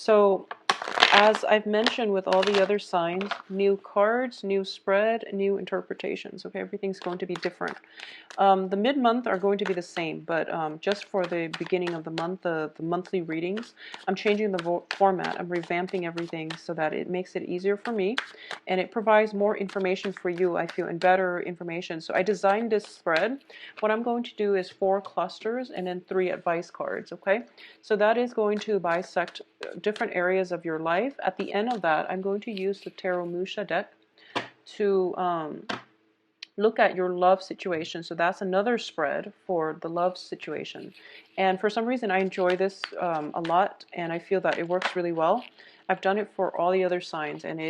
So as I've mentioned with all the other signs, new cards, new spread, new interpretations. Okay, everything's going to be different. The mid-month are going to be the same, but just for the beginning of the month, the monthly readings, I'm changing the format. I'm revamping everything so that it makes it easier for me, and it provides more information for you, I feel, and better information. So I designed this spread. What I'm going to do is 4 clusters and then 3 advice cards, okay? So that is going to bisect different areas of your life. At the end of that, I'm going to use the Tarot Musha deck to look at your love situation. So that's another spread for the love situation. And for some reason, I enjoy this a lot, and I feel that it works really well. I've done it for all the other signs, and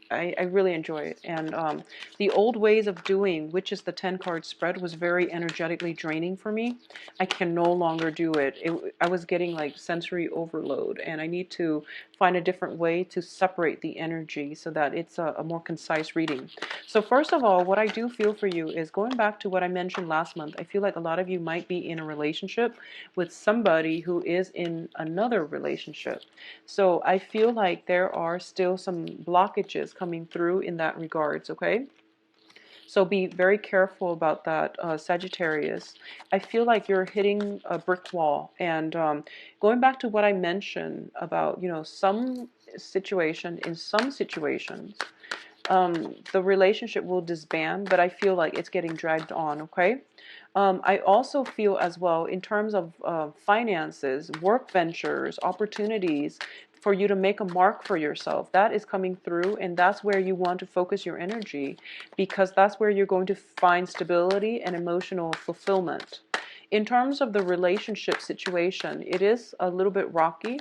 I really enjoy it. And the old ways of doing, which is the 10 card spread, was very energetically draining for me. I can no longer do it. I was getting like sensory overload, and I need to find a different way to separate the energy so that it's a more concise reading. So first of all, what I do feel for you is going back to what I mentioned last month. I feel like a lot of you might be in a relationship with somebody who is in another relationship. So I feel like there are still some blockages coming through in that regards, okay? So be very careful about that, Sagittarius. I feel like you're hitting a brick wall. And going back to what I mentioned about, some situation, in some situations, the relationship will disband, but I feel like it's getting dragged on, okay? I also feel as well, in terms of finances, work ventures, opportunities, for you to make a mark for yourself, that is coming through, and that's where you want to focus your energy, because that's where you're going to find stability and emotional fulfillment. In terms of the relationship situation, it is a little bit rocky,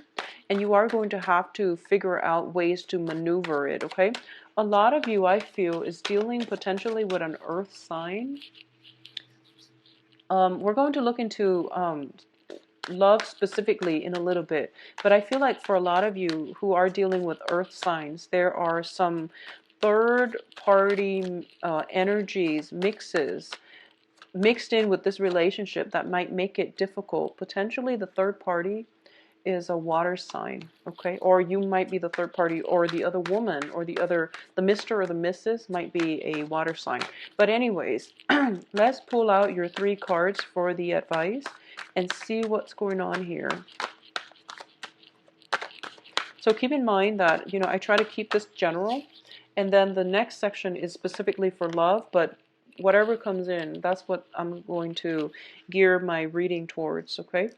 and you are going to have to figure out ways to maneuver it, okay? A lot of you, I feel, is dealing potentially with an earth sign. We're going to look into love specifically in a little bit, but I feel like for a lot of you who are dealing with earth signs, there are some third party energies, mixed in with this relationship that might make it difficult. Potentially the third party is a water sign, okay? Or you might be the third party, or the other woman, or the Mr. or the Mrs. might be a water sign. But anyways, let's pull out your 3 cards for the advice and see what's going on here. So keep in mind that, I try to keep this general, and then the next section is specifically for love, but whatever comes in, that's what I'm going to gear my reading towards, okay?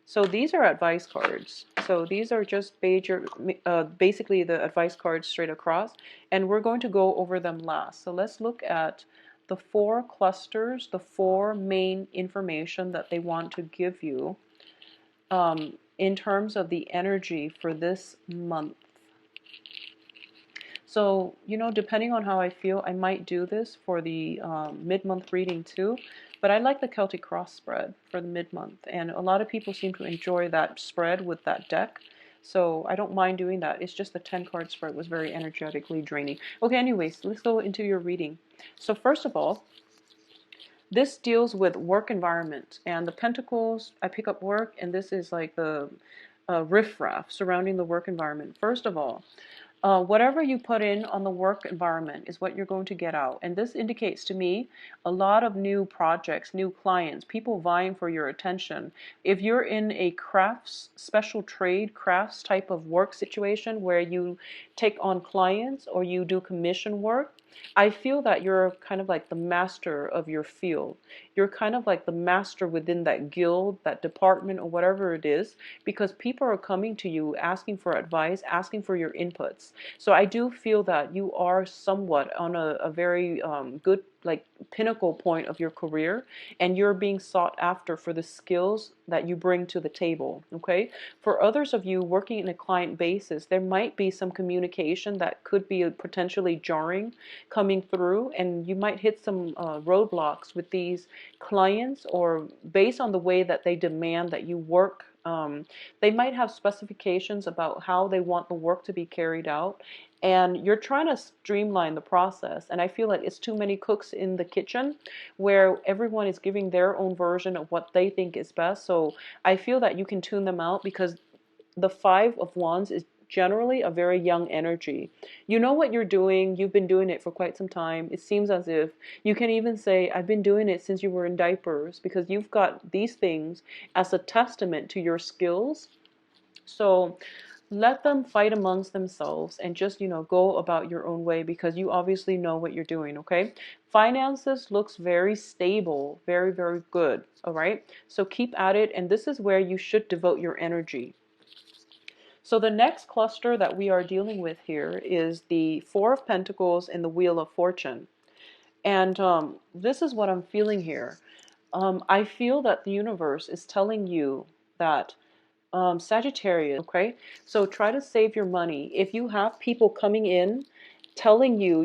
So these are advice cards. So these are just basically the advice cards straight across, and we're going to go over them last. So let's look at the 4 clusters, the 4 main information that they want to give you in terms of the energy for this month. So, depending on how I feel, I might do this for the mid-month reading too. But I like the Celtic Cross spread for the mid-month. And a lot of people seem to enjoy that spread with that deck. So I don't mind doing that. It's just the 10-card spread was very energetically draining. Okay, anyways, let's go into your reading. So first of all, this deals with work environment. And the Pentacles, I pick up work, and this is like the riffraff surrounding the work environment. First of all, whatever you put in on the work environment is what you're going to get out. And this indicates to me a lot of new projects, new clients, people vying for your attention. If you're in a crafts, special trade, crafts type of work situation where you take on clients or you do commission work, I feel that you're kind of like the master of your field. You're kind of like the master within that guild, that department, or whatever it is, because people are coming to you asking for advice, asking for your inputs. So I do feel that you are somewhat on a very good, like, pinnacle point of your career, and you're being sought after for the skills that you bring to the table, okay? For others of you working in a client basis, there might be some communication that could be potentially jarring coming through, and you might hit some roadblocks with these clients, or based on the way that they demand that you work. They might have specifications about how they want the work to be carried out, and you're trying to streamline the process, and I feel like it's too many cooks in the kitchen where everyone is giving their own version of what they think is best. So I feel that you can tune them out, because the Five of Wands is generally a very young energy. You know what you're doing. You've been doing it for quite some time. It seems as if you can even say, I've been doing it since you were in diapers, because you've got these things as a testament to your skills. So let them fight amongst themselves and just, go about your own way, because you obviously know what you're doing, okay? Finances looks very stable, very, very good, all right? So keep at it, and this is where you should devote your energy. So the next cluster that we are dealing with here is the Four of Pentacles and the Wheel of Fortune. And this is what I'm feeling here. I feel that the universe is telling you that Sagittarius, okay? So try to save your money. If you have people coming in telling you,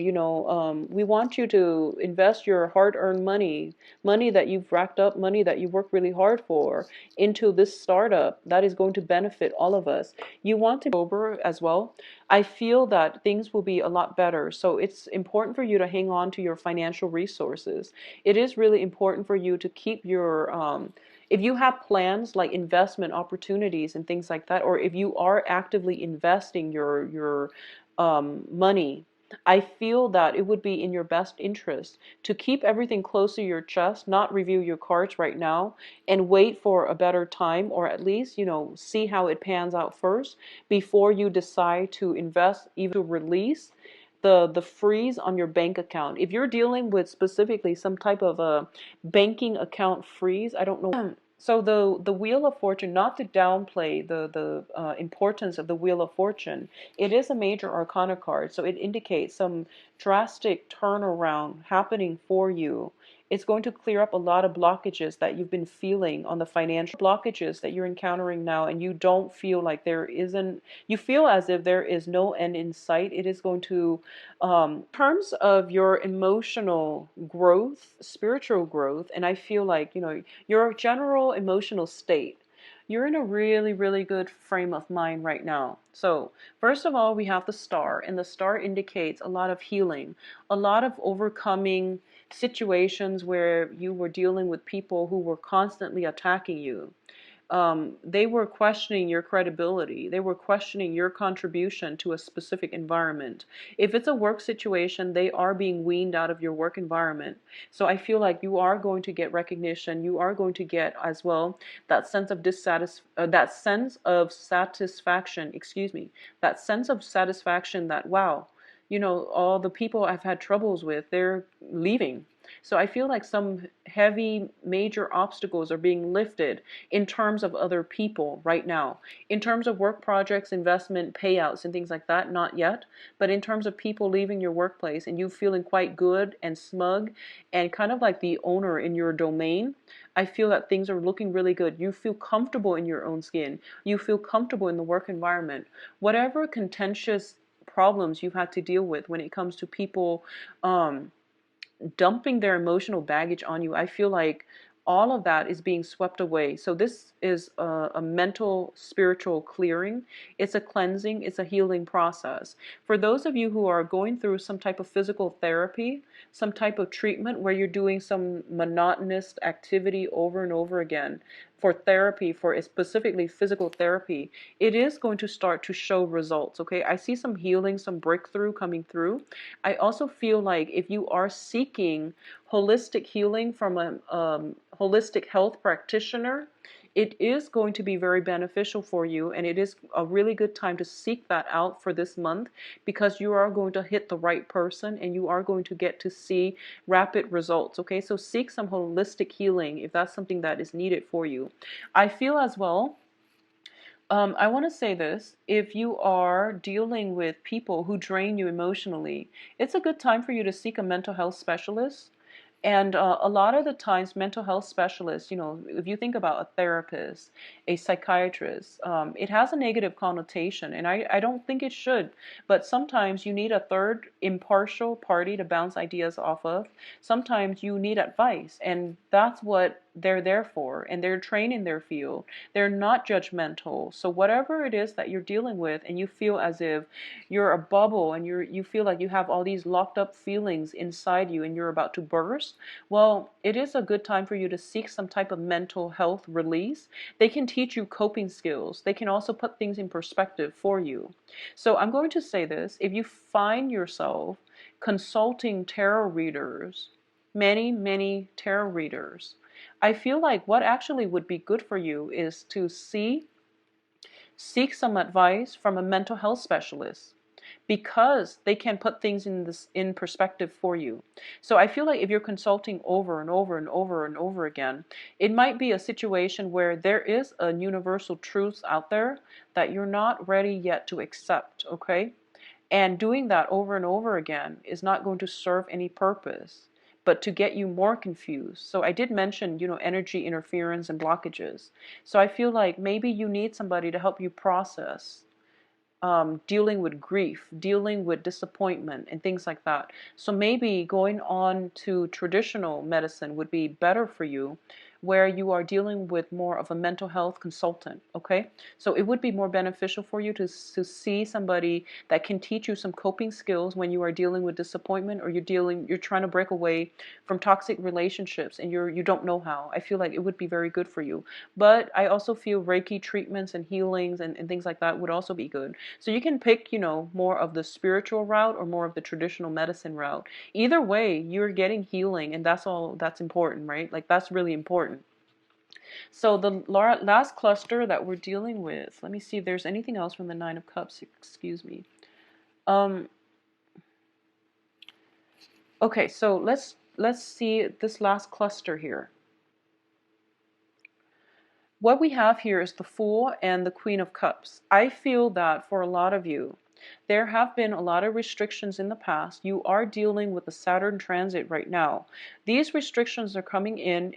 we want you to invest your hard-earned money, money that you've racked up, money that you worked really hard for, into this startup that is going to benefit all of us. You want to be sober as well. I feel that things will be a lot better. So it's important for you to hang on to your financial resources. It is really important for you to keep your if you have plans like investment opportunities and things like that, or if you are actively investing your money, I feel that it would be in your best interest to keep everything close to your chest, not review your cards right now, and wait for a better time, or at least, see how it pans out first before you decide to invest, even to release the freeze on your bank account. If you're dealing with specifically some type of a banking account freeze, I don't know. So the Wheel of Fortune, not to downplay the importance of the Wheel of Fortune, it is a major arcana card, so it indicates some drastic turnaround happening for you. It's going to clear up a lot of blockages that you've been feeling on the financial blockages that you're encountering now, and you don't feel like you feel as if there is no end in sight. It is going to, in terms of your emotional growth, spiritual growth, and I feel like, your general emotional state, you're in a really, really good frame of mind right now. So, first of all, we have the star, and the star indicates a lot of healing, a lot of overcoming situations where you were dealing with people who were constantly attacking you. They were questioning your credibility. They were questioning your contribution to a specific environment. If it's a work situation, they are being weaned out of your work environment. So I feel like you are going to get recognition. You are going to get as well that sense of satisfaction. Excuse me, that sense of satisfaction that, wow, all the people I've had troubles with, they're leaving. So I feel like some heavy major obstacles are being lifted in terms of other people right now. In terms of work projects, investment, payouts, and things like that, not yet. But in terms of people leaving your workplace and you feeling quite good and smug and kind of like the owner in your domain, I feel that things are looking really good. You feel comfortable in your own skin. You feel comfortable in the work environment. Whatever contentious problems you've had to deal with when it comes to people dumping their emotional baggage on you, I feel like all of that is being swept away. So this is a mental, spiritual clearing. It's a cleansing. It's a healing process. For those of you who are going through some type of physical therapy, some type of treatment where you're doing some monotonous activity over and over again, for therapy, for specifically physical therapy, it is going to start to show results, okay? I see some healing, some breakthrough coming through. I also feel like if you are seeking holistic healing from a holistic health practitioner, it is going to be very beneficial for you, and it is a really good time to seek that out for this month, because you are going to hit the right person and you are going to get to see rapid results, okay? So seek some holistic healing if that's something that is needed for you. I feel as well, I want to say this, if you are dealing with people who drain you emotionally, it's a good time for you to seek a mental health specialist. And a lot of the times, mental health specialists, if you think about a therapist, a psychiatrist, it has a negative connotation, and I don't think it should. But sometimes you need a third impartial party to bounce ideas off of. Sometimes you need advice, and that's what they're there for, and they're trained in their field. They're not judgmental. So whatever it is that you're dealing with and you feel as if you're a bubble and you feel like you have all these locked up feelings inside you and you're about to burst, well, it is a good time for you to seek some type of mental health release. They can teach you coping skills. They can also put things in perspective for you. So I'm going to say this: if you find yourself consulting tarot readers, many tarot readers, I feel like what actually would be good for you is to seek some advice from a mental health specialist, because they can put things in perspective for you. So I feel like if you're consulting over and over and over and over again, it might be a situation where there is a universal truth out there that you're not ready yet to accept, okay? And doing that over and over again is not going to serve any purpose, but to get you more confused. So I did mention, energy interference and blockages. So I feel like maybe you need somebody to help you process dealing with grief, dealing with disappointment, and things like that. So maybe going on to traditional medicine would be better for you, where you are dealing with more of a mental health consultant, okay? So it would be more beneficial for you to see somebody that can teach you some coping skills when you are dealing with disappointment, or you're trying to break away from toxic relationships and you don't know how. I feel like it would be very good for you. But I also feel Reiki treatments and healings and things like that would also be good. So you can pick, more of the spiritual route or more of the traditional medicine route. Either way, you're getting healing, and that's important, right? Like, that's really important. So the last cluster that we're dealing with, let me see if there's anything else from the Nine of Cups, excuse me. Okay, so let's see this last cluster here. What we have here is the Fool and the Queen of Cups. I feel that for a lot of you, there have been a lot of restrictions in the past. You are dealing with the Saturn transit right now. These restrictions are coming in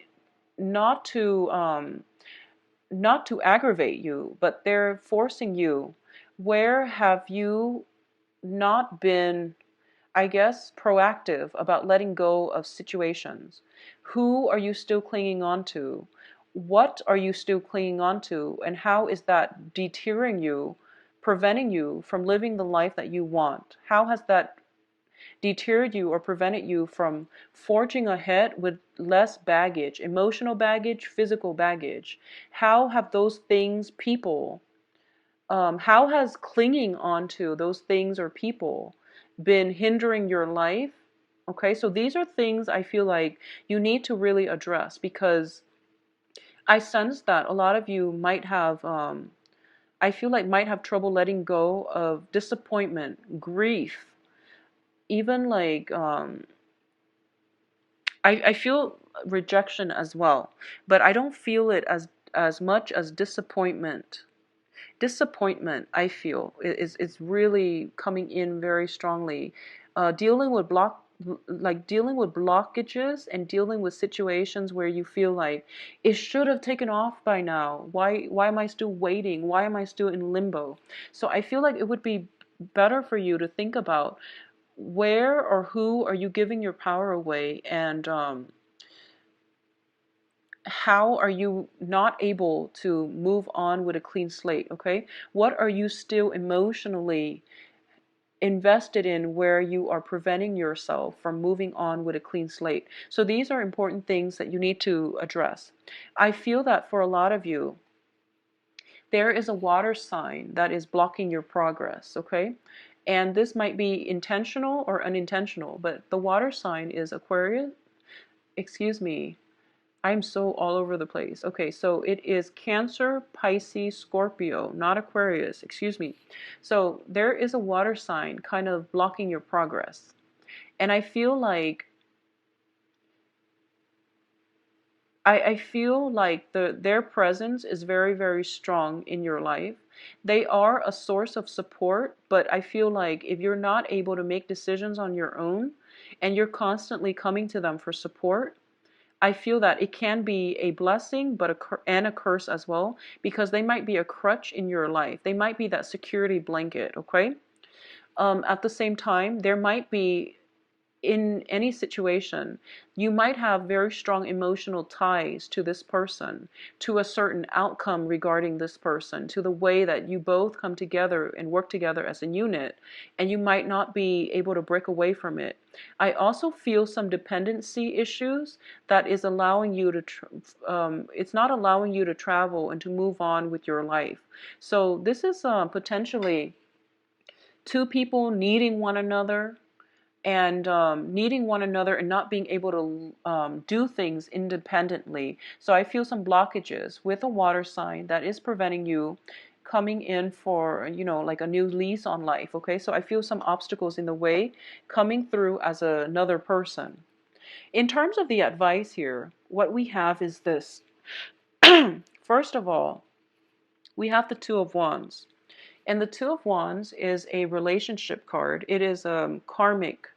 not to aggravate you, but they're forcing you. Where have you not been, I guess, proactive about letting go of situations? Who are you still clinging on to? What are you still clinging on to? And how is that deterring you, preventing you from living the life that you want? How has that deterred you or prevented you from forging ahead with less baggage, emotional baggage, physical baggage? How have those things, people, how has clinging on to those things or people been hindering your life? Okay, so these are things I feel like you need to really address, because I sense that a lot of you might have, I feel like might have trouble letting go of disappointment, grief, even like, I feel rejection as well, but I don't feel it as much as disappointment. Disappointment, I feel, is really coming in very strongly. Dealing with dealing with blockages and dealing with situations where you feel like it should have taken off by now. Why am I still waiting? Why am I still in limbo? So I feel like it would be better for you to think about where or who are you giving your power away, and how are you not able to move on with a clean slate, okay? What are you still emotionally invested in, where you are preventing yourself from moving on with a clean slate? So these are important things that you need to address. I feel that for a lot of you, there is a water sign that is blocking your progress, okay? And this might be intentional or unintentional, but the water sign is Aquarius, excuse me, I'm so all over the place. Okay, so it is Cancer, Pisces, Scorpio, not Aquarius, excuse me. So there is a water sign kind of blocking your progress. And I feel like I feel like their presence is very, very strong in your life. They are a source of support, but I feel like if you're not able to make decisions on your own and you're constantly coming to them for support, I feel that it can be a blessing, but and a curse as well, because they might be a crutch in your life. They might be that security blanket, okay? At the same time, there might be in any situation, you might have very strong emotional ties to this person, to a certain outcome regarding this person, to the way that you both come together and work together as a unit, and you might not be able to break away from it. I also feel some dependency issues that is allowing you to, it's not allowing you to travel and to move on with your life. So this is potentially two people needing one another, and needing one another and not being able to do things independently. So I feel some blockages with a water sign that is preventing you coming in for, like a new lease on life. Okay, so I feel some obstacles in the way coming through as another person. In terms of the advice here, what we have is this. First of all, we have the Two of Wands. And the Two of Wands is a relationship card. It is karmic.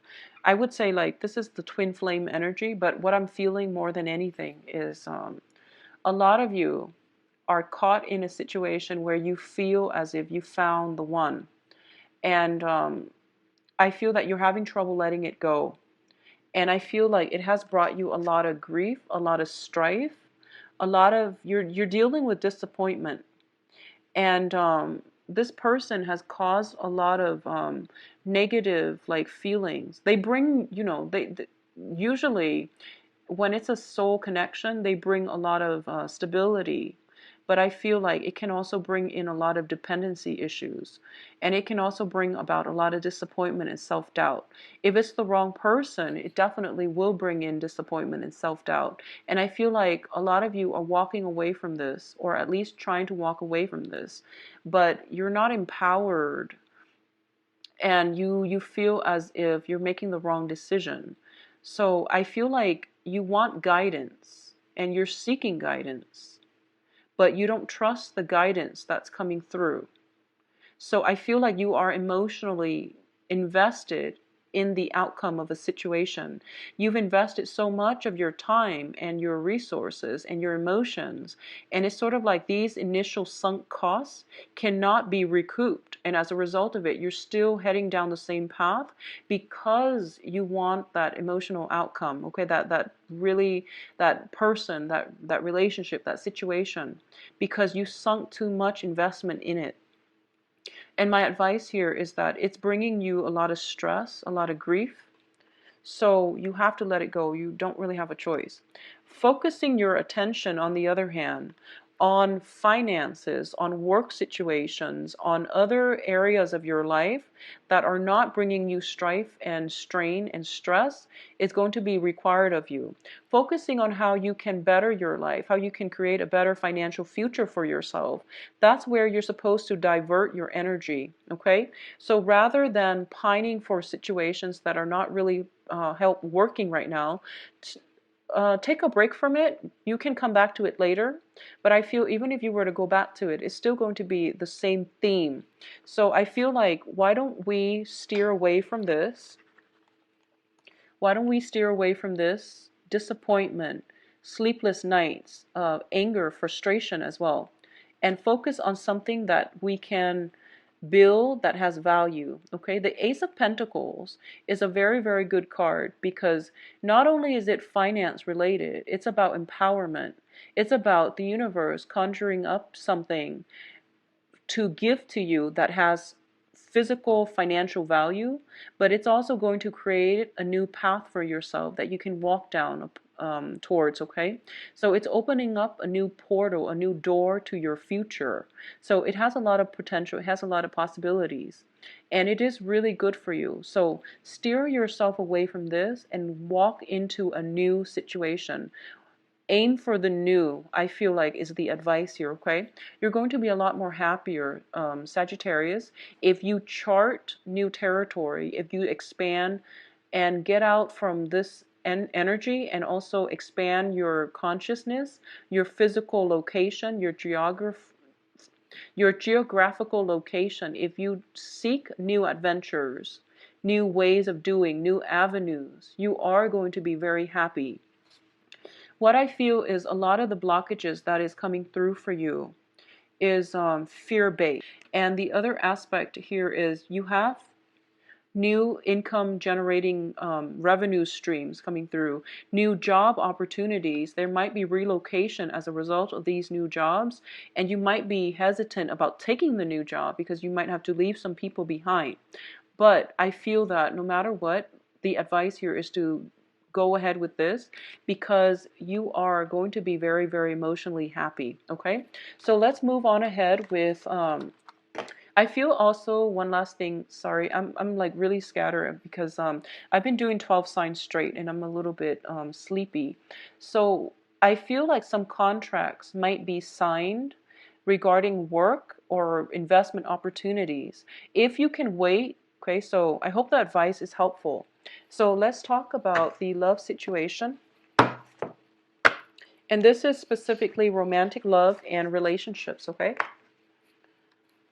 I would say, like, this is the twin flame energy, but what I'm feeling more than anything is a lot of you are caught in a situation where you feel as if you found the one. And I feel that you're having trouble letting it go. And I feel like it has brought you a lot of grief, a lot of strife, a lot of, you're dealing with disappointment. And this person has caused a lot of negative, like, feelings. They bring, they usually when it's a soul connection, they bring a lot of stability. But I feel like it can also bring in a lot of dependency issues. And it can also bring about a lot of disappointment and self-doubt. If it's the wrong person, it definitely will bring in disappointment and self-doubt. And I feel like a lot of you are walking away from this, or at least trying to walk away from this. But you're not empowered, and you feel as if you're making the wrong decision. So I feel like you want guidance and you're seeking guidance, but you don't trust the guidance that's coming through. So I feel like you are emotionally invested in the outcome of a situation. You've invested so much of your time and your resources and your emotions, and it's sort of like these initial sunk costs cannot be recouped. And as a result of it, you're still heading down the same path because you want that emotional outcome, okay? That really, that person, that relationship, that situation, because you sunk too much investment in it. And my advice here is that it's bringing you a lot of stress, a lot of grief. So you have to let it go. You don't really have a choice. Focusing your attention, on the other hand, on finances, on work situations, on other areas of your life that are not bringing you strife and strain and stress is going to be required of you. Focusing on how you can better your life, how you can create a better financial future for yourself, that's where you're supposed to divert your energy, okay? So rather than pining for situations that are not really help working right now, take a break from it. You can come back to it later, but I feel even if you were to go back to it, it's still going to be the same theme. So I feel like, why don't we steer away from this? Why don't we steer away from this disappointment, sleepless nights, anger, frustration as well, and focus on something that we can build that has value. Okay, the Ace of Pentacles is a very, very good card because not only is it finance related, it's about empowerment. It's about the universe conjuring up something to give to you that has physical financial value, but it's also going to create a new path for yourself that you can walk down towards, okay? So it's opening up a new portal, a new door to your future. So it has a lot of potential, it has a lot of possibilities, and it is really good for you. So steer yourself away from this and walk into a new situation. Aim for the new, I feel like, is the advice here, okay? You're going to be a lot more happier, Sagittarius, if you chart new territory, if you expand and get out from this energy and also expand your consciousness, your physical location, your geographical location. If you seek new adventures, new ways of doing, new avenues, you are going to be very happy. What I feel is a lot of the blockages that is coming through for you is fear-based. And the other aspect here is you have new income generating revenue streams coming through, new job opportunities. There might be relocation as a result of these new jobs, and you might be hesitant about taking the new job because you might have to leave some people behind. But I feel that no matter what, the advice here is to go ahead with this because you are going to be very, very emotionally happy. Okay, so let's move on ahead with I feel also one last thing. Sorry, I'm like really scattered because I've been doing 12 signs straight and I'm a little bit sleepy. So I feel like some contracts might be signed regarding work or investment opportunities. If you can wait, okay, so I hope the advice is helpful. So let's talk about the love situation. And this is specifically romantic love and relationships, okay?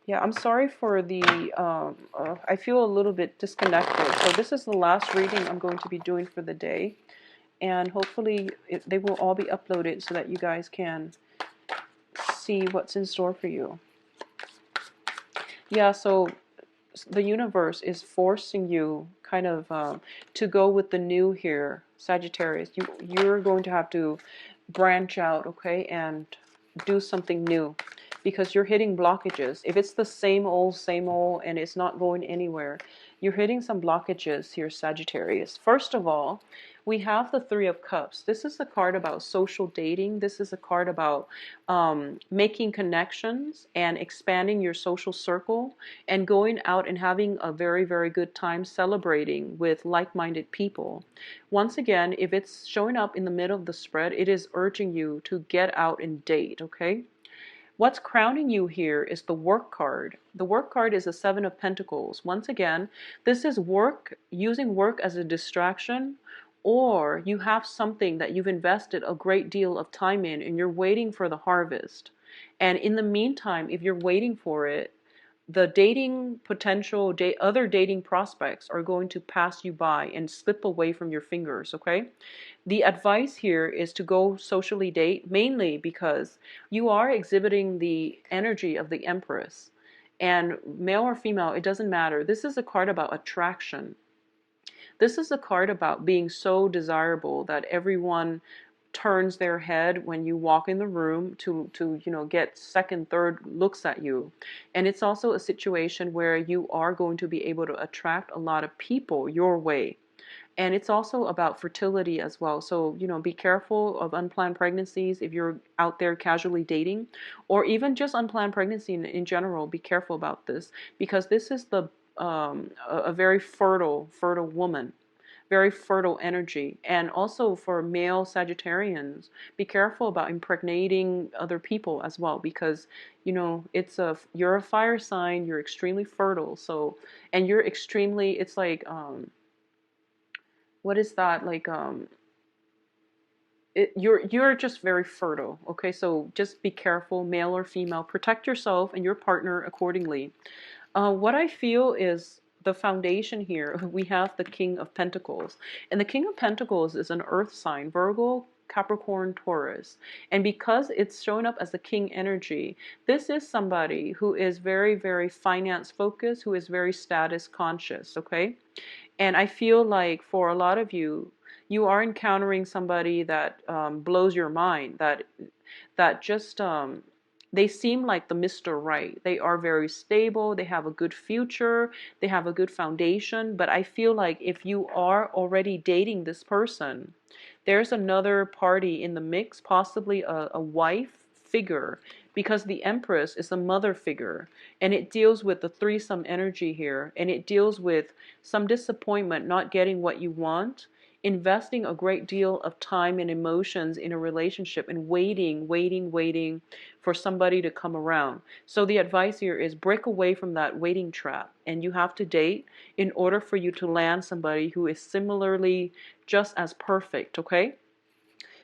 Yeah, I'm sorry for the, I feel a little bit disconnected. So this is the last reading I'm going to be doing for the day. And hopefully they will all be uploaded so that you guys can see what's in store for you. Yeah, so the universe is forcing you kind of to go with the new here, Sagittarius. You're going to have to branch out, okay, and do something new because you're hitting blockages. If it's the same old, and it's not going anywhere, you're hitting some blockages here, Sagittarius. First of all, we have the Three of Cups. This is a card about social dating. This is a card about making connections and expanding your social circle and going out and having a very, very good time celebrating with like-minded people. Once again, if it's showing up in the middle of the spread, it is urging you to get out and date, okay? What's crowning you here is the work card. The work card is a Seven of Pentacles. Once again, this is work, using work as a distraction, or you have something that you've invested a great deal of time in and you're waiting for the harvest. And in the meantime, if you're waiting for it, the dating potential, other dating prospects are going to pass you by and slip away from your fingers, okay? The advice here is to go socially date, mainly because you are exhibiting the energy of the Empress. And male or female, it doesn't matter. This is a card about attraction. This is a card about being so desirable that everyone turns their head when you walk in the room to get second, third looks at you. And it's also a situation where you are going to be able to attract a lot of people your way. And it's also about fertility as well. So, be careful of unplanned pregnancies if you're out there casually dating, or even just unplanned pregnancy in general. Be careful about this because this is a very fertile woman, very fertile energy. And also for male Sagittarians, be careful about impregnating other people as well because you're a fire sign, you're extremely fertile. So, and you're extremely, it's like what is that like you're just very fertile, okay? So just be careful, male or female, protect yourself and your partner accordingly. What I feel is the foundation here, we have the King of Pentacles, and the King of Pentacles is an earth sign, Virgo, Capricorn, Taurus. And because it's showing up as the king energy, this is somebody who is very, very finance focused, who is very status conscious, okay? And I feel like for a lot of you, you are encountering somebody that blows your mind, that just they seem like the Mr. Right. They are very stable, they have a good future, they have a good foundation. But I feel like if you are already dating this person, there's another party in the mix, possibly a wife figure, because the Empress is a mother figure, and it deals with the threesome energy here, and it deals with some disappointment, not getting what you want, investing a great deal of time and emotions in a relationship, and waiting for somebody to come around. So the advice here is break away from that waiting trap, and you have to date in order for you to land somebody who is similarly just as perfect, okay?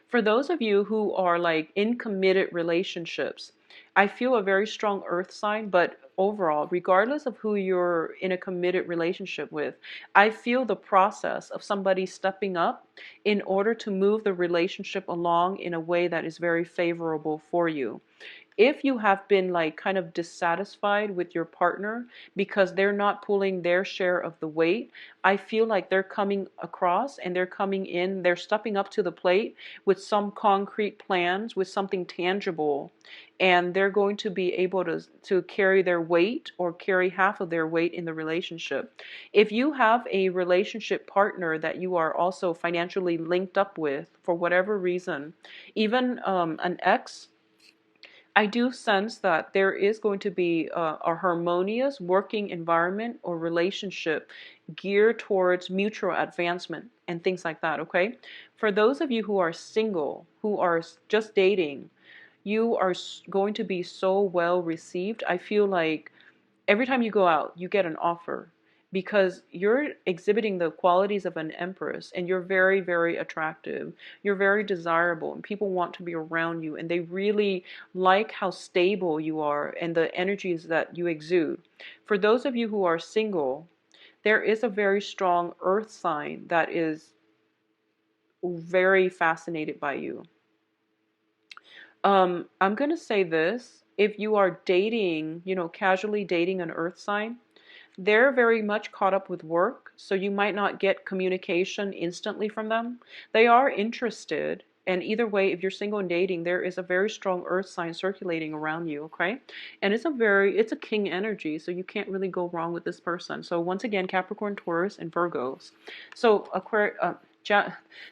For those of you who are like in committed relationships, I feel a very strong earth sign, but overall, regardless of who you're in a committed relationship with, I feel the process of somebody stepping up in order to move the relationship along in a way that is very favorable for you. If you have been like kind of dissatisfied with your partner because they're not pulling their share of the weight, I feel like they're coming across and they're coming in, they're stepping up to the plate with some concrete plans, with something tangible, and they're going to be able to carry their weight or carry half of their weight in the relationship. If you have a relationship partner that you are also financially linked up with for whatever reason, even an ex, I do sense that there is going to be a harmonious working environment or relationship geared towards mutual advancement and things like that, okay? For those of you who are single, who are just dating, you are going to be so well received. I feel like every time you go out, you get an offer because you're exhibiting the qualities of an empress and you're very, very attractive. You're very desirable and people want to be around you and they really like how stable you are and the energies that you exude. For those of you who are single, there is a very strong earth sign that is very fascinated by you. I'm going to say this. If you are dating, casually dating an earth sign, they're very much caught up with work, so you might not get communication instantly from them. They are interested, and either way, if you're single and dating, there is a very strong earth sign circulating around you, okay? And it's a king energy, so you can't really go wrong with this person. So once again, Capricorn, Taurus, and Virgos. So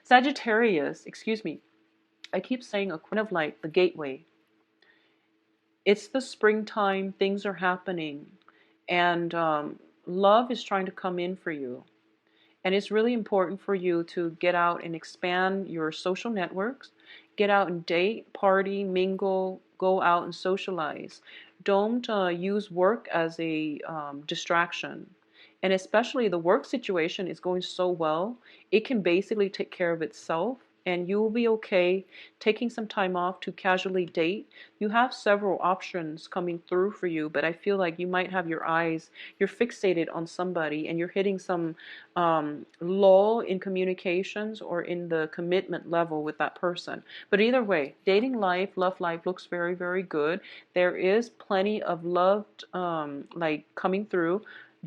Sagittarius, excuse me. I keep saying a kind of like the gateway. It's the springtime, things are happening, and love is trying to come in for you. And it's really important for you to get out and expand your social networks, get out and date, party, mingle, go out and socialize. Don't use work as a distraction. And especially the work situation is going so well, it can basically take care of itself and you will be okay taking some time off to casually date. You have several options coming through for you, but I feel like you might have you're fixated on somebody and you're hitting some lull in communications or in the commitment level with that person. But either way, dating life, love life looks very, very good. There is plenty of love like coming through,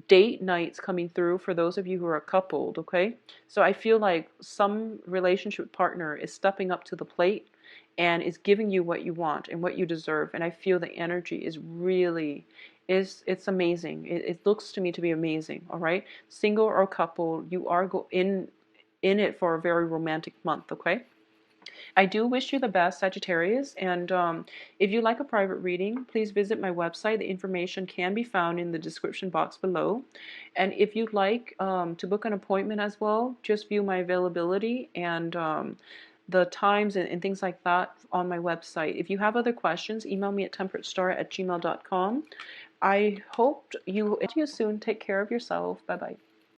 date nights coming through for those of you who are coupled, okay? So I feel like some relationship partner is stepping up to the plate and is giving you what you want and what you deserve. And I feel the energy is really, it's amazing. It looks to me to be amazing, all right? Single or couple, you are in it for a very romantic month, okay? I do wish you the best, Sagittarius, and if you like a private reading, please visit my website. The information can be found in the description box below. And if you'd like to book an appointment as well, just view my availability and the times and things like that on my website. If you have other questions, email me at temperatestar@gmail.com. I hope you soon. Take care of yourself. Bye-bye.